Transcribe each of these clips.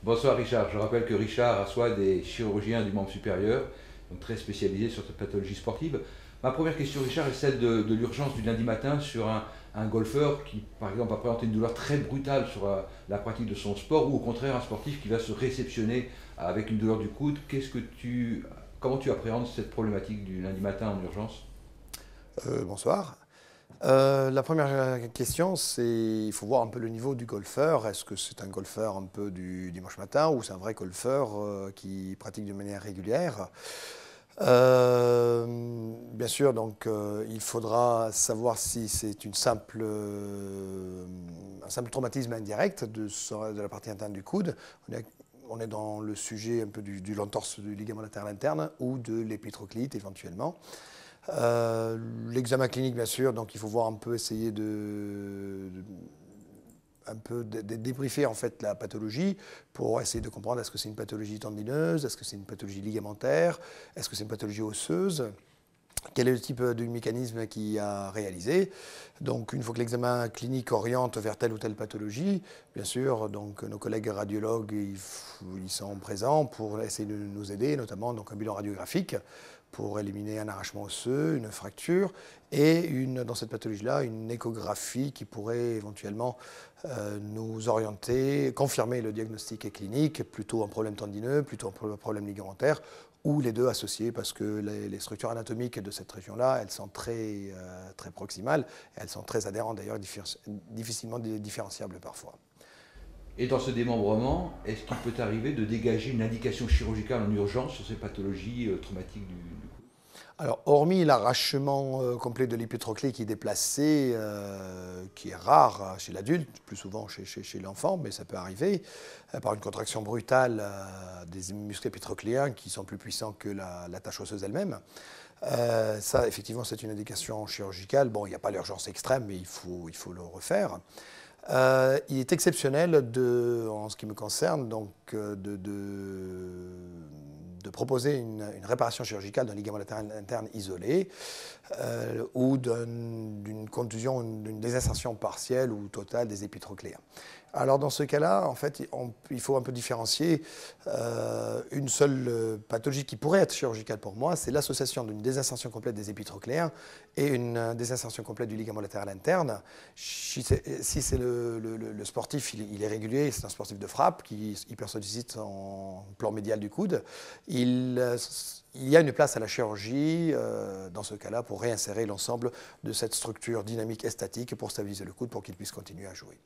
Bonsoir Richard, je rappelle que Richard assoit des chirurgiens du membre supérieur, donc très spécialisés sur cette pathologie sportive. Ma première question Richard est celle de l'urgence du lundi matin sur un golfeur qui par exemple va présenter une douleur très brutale sur la pratique de son sport ou au contraire un sportif qui va se réceptionner avec une douleur du coude. Comment tu appréhendes cette problématique du lundi matin en urgence? Bonsoir. La première question, c'est il faut voir un peu le niveau du golfeur. Est-ce que c'est un golfeur un peu du dimanche matin ou c'est un vrai golfeur qui pratique de manière régulière? Bien sûr, donc il faudra savoir si c'est un simple traumatisme indirect de la partie interne du coude. On est dans le sujet un peu du l'entorse du ligament latéral interne ou de l'épitrocléite éventuellement. L'examen clinique, bien sûr, donc il faut voir un peu, essayer un peu de débriefer en fait la pathologie pour essayer de comprendre est-ce que c'est une pathologie tendineuse, est-ce que c'est une pathologie ligamentaire, est-ce que c'est une pathologie osseuse, quel est le type de mécanisme qui a réalisé. Donc une fois que l'examen clinique oriente vers telle ou telle pathologie, bien sûr, donc nos collègues radiologues ils sont présents pour essayer de nous aider, notamment donc un bilan radiographique pour éliminer un arrachement osseux, une fracture et dans cette pathologie-là, une échographie qui pourrait éventuellement nous orienter, confirmer le diagnostic clinique, plutôt un problème tendineux, plutôt un problème ligamentaire, ou les deux associés, parce que les structures anatomiques de cette région-là, elles sont très proximales, et elles sont très adhérentes d'ailleurs, difficilement différenciables parfois. Et dans ce démembrement, est-ce qu'il peut arriver de dégager une indication chirurgicale en urgence sur ces pathologies traumatiques du coude? Alors, hormis l'arrachement complet de l'épitroclé qui est déplacé, qui est rare chez l'adulte, plus souvent chez l'enfant, mais ça peut arriver, par une contraction brutale des muscles épitrocléens qui sont plus puissants que la tâche osseuse elle-même. Ça, effectivement, c'est une indication chirurgicale. Bon, il n'y a pas l'urgence extrême, mais il faut le refaire. Il est exceptionnel, en ce qui me concerne, donc, de proposer une réparation chirurgicale d'un ligament latéral interne isolé ou d'une contusion, d'une désinsertion partielle ou totale des épitrocléens. Alors dans ce cas-là, en fait, il faut un peu différencier une seule pathologie qui pourrait être chirurgicale pour moi, c'est l'association d'une désinsertion complète des épitrocléens et une désinsertion complète du ligament latéral interne. Si c'est le sportif, il est régulier, c'est un sportif de frappe qui hypersollicite en plan médial du coude, il y a une place à la chirurgie dans ce cas-là pour réinsérer l'ensemble de cette structure dynamique et statique pour stabiliser le coude pour qu'il puisse continuer à jouer.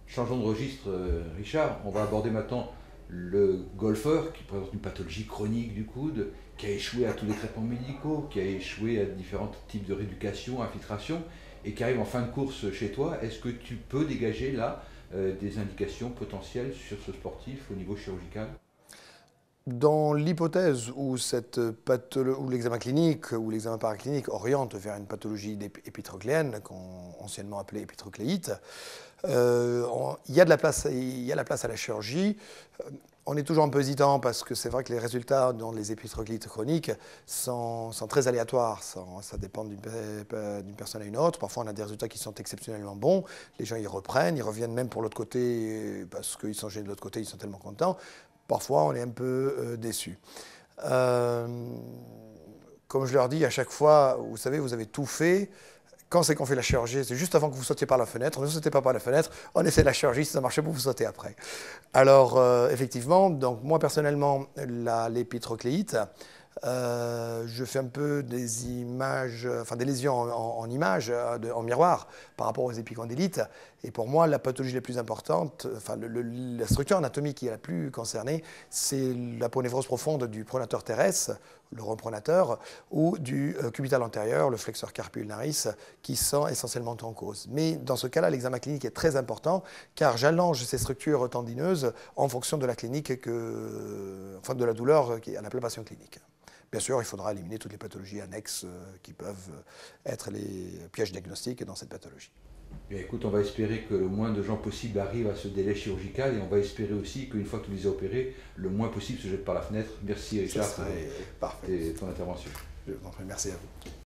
Changeons de registre, Richard. On va aborder maintenant le golfeur qui présente une pathologie chronique du coude, qui a échoué à tous les traitements médicaux, qui a échoué à différents types de rééducation, infiltration, et qui arrive en fin de course chez toi. Est-ce que tu peux dégager là des indications potentielles sur ce sportif au niveau chirurgical? Dans l'hypothèse où l'examen clinique ou l'examen paraclinique oriente vers une pathologie épitrocléenne, anciennement appelée épitrocléite, il y a la place à la chirurgie. On est toujours un peu hésitant parce que c'est vrai que les résultats dans les épitrocléites chroniques sont très aléatoires. Ça dépend d'une personne à une autre. Parfois, on a des résultats qui sont exceptionnellement bons. Les gens, ils reprennent, ils reviennent même pour l'autre côté parce qu'ils sont gênés de l'autre côté, ils sont tellement contents. Parfois, on est un peu déçu. Comme je leur dis à chaque fois, vous savez, vous avez tout fait. Quand c'est qu'on fait la chirurgie, c'est juste avant que vous sautiez par la fenêtre. Ne sautez pas par la fenêtre, on essaie la chirurgie, si ça ne marche pas, vous sautez après. Alors, effectivement, donc moi personnellement, l'épitrocléite, je fais un peu des images, enfin des lésions en images, en miroir, par rapport aux épicondylites. Et pour moi, la pathologie la plus importante, enfin la structure anatomique qui est la plus concernée, c'est l'aponévrose profonde du pronateur terrestre, le rond pronateur, ou du cubital antérieur, le flexeur carpi ulnaris, qui sont essentiellement en cause. Mais dans ce cas-là, l'examen clinique est très important, car j'allonge ces structures tendineuses en fonction de la clinique, enfin de la douleur à la palpation clinique. Bien sûr, il faudra éliminer toutes les pathologies annexes qui peuvent être les pièges diagnostiques dans cette pathologie. Bien, écoute, on va espérer que le moins de gens possible arrivent à ce délai chirurgical et on va espérer aussi qu'une fois que tu les as opérés, le moins possible se jette par la fenêtre. Merci Ça Richard serait parfait. pour ton intervention. Je vous en prie, merci à vous.